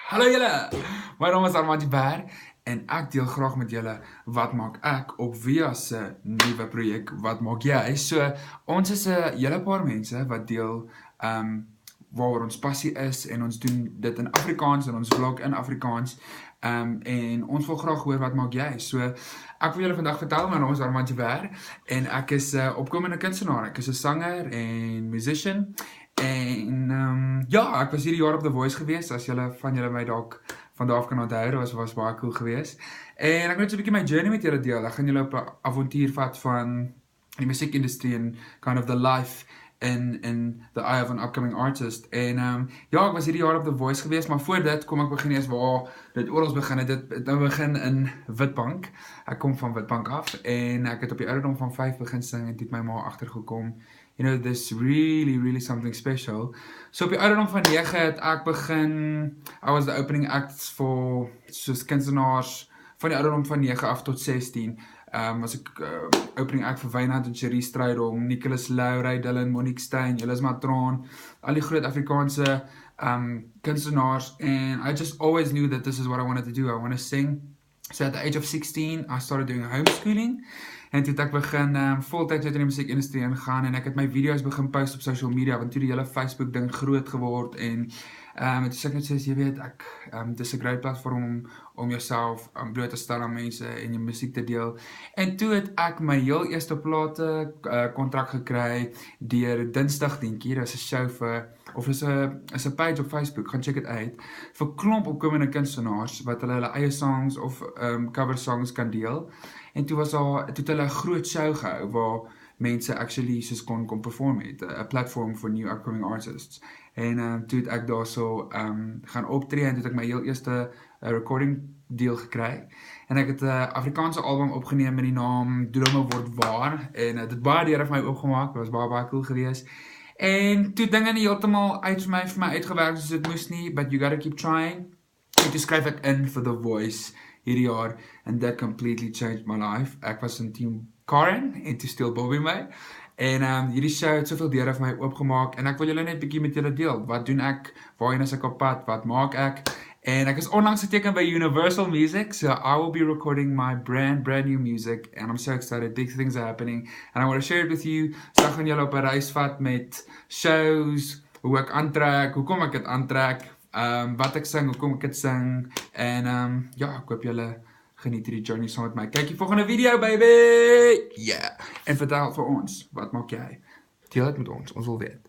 Hallo julle, my naam is Armand Ber en ek deel graag met julle wat maak ek op Via se nuwe projek Wat maak jy? So ons is 'n hele paar mense wat deel waaroor ons passie is en ons doen dit in Afrikaans en ons vlog in Afrikaans en ons wil graag hoor wat maak jy? So ek wil julle vandag vertel, my naam is Armand Ber en ek is 'n opkomende kunstenaar. Ek is 'n sanger en musician. En ja, ek was hierdie jaar op The Voice gewees, as julle van julle my dalk van daar af kan onthou, was baie cool gewees. En ek wil net so 'n bietjie my journey met julle deel. Ek gaan julle op 'n avontuur vat van die musiekindustrie en kind of the life in the eye of an upcoming artist. En ja, ek was hierdie jaar op The Voice gewees, maar voor dit kom ek begin eers waar dit oral begin het. Dit nou begin in Witbank. Ek kom van Witbank af en ek het op die ouderdom van 5 begin sing en dit my ma agtergekom. You know, this really something special. So op die ouderdom van 9 het ek begin, I was the opening act for soos kunstenaars van die ouderdom van 9 af tot 16. Was ek opening act vir Wynand en Cherie Strydom, Nicholas Lowry, Dylan, Monique Stein, Julius Matron, al die groot Afrikaanse kunstenaars. And I just always knew that this is what I wanted to do. I want to sing. So at the age of 16, I started doing homeschooling. En toe het ek begin voltyds uit in die musiekindustrie ingaan en ek het my video's begin post op social media, want toe die hele Facebook ding groot geword en toe sê ek net soos, jy weet, dis 'n great platform om jouself bloot te stel aan mense en jou musiek te deel. En toe het ek my heel eerste plate kontrak gekry deur Dinsdagdientjie, dis 'n show vir, of is 'n page op Facebook, gaan check dit uit, vir klomp opkomende kunstenaars wat hulle eie songs of cover songs kan deel. En toe het hulle 'n groot show gehou waar mense actually soos kon perform het, 'n platform for new upcoming artists. En toe het ek daarso gaan optree en toe het ek my heel eerste recording deal gekry. En ek het 'n Afrikaanse album opgeneem met die naam Drome Word Waar en dit het baie deure vir my oopgemaak. Dit was baie cool geweest. En toe dinge nie heeltemal vir my uitgewerk soos dit moes nie, but you gotta keep trying. En toe skryf ek in vir The Voice hierdie jaar, and that completely changed my life. Ek was in team Karen, en toe steel Bobby my, en hierdie show het soveel deure vir my oopgemaak, en ek wil julle net bietjie met julle deel, wat doen ek, waarheen is ek op pad, wat maak ek, en ek is onlangs geteken by Universal Music, so I will be recording my brand new music, and I'm so excited, big things are happening, and I want to share it with you, so ek gaan julle op 'n reis vat met shows, hoe ek aantrek, hoekom ek dit aantrek, wat ek sing, hoekom ek dit sing, en ja, ek hoop julle geniet hierdie journey saam met my. Kyk die volgende video, baby! Yeah! En vertel vir ons, wat maak jy? Deel dit met ons wil weet.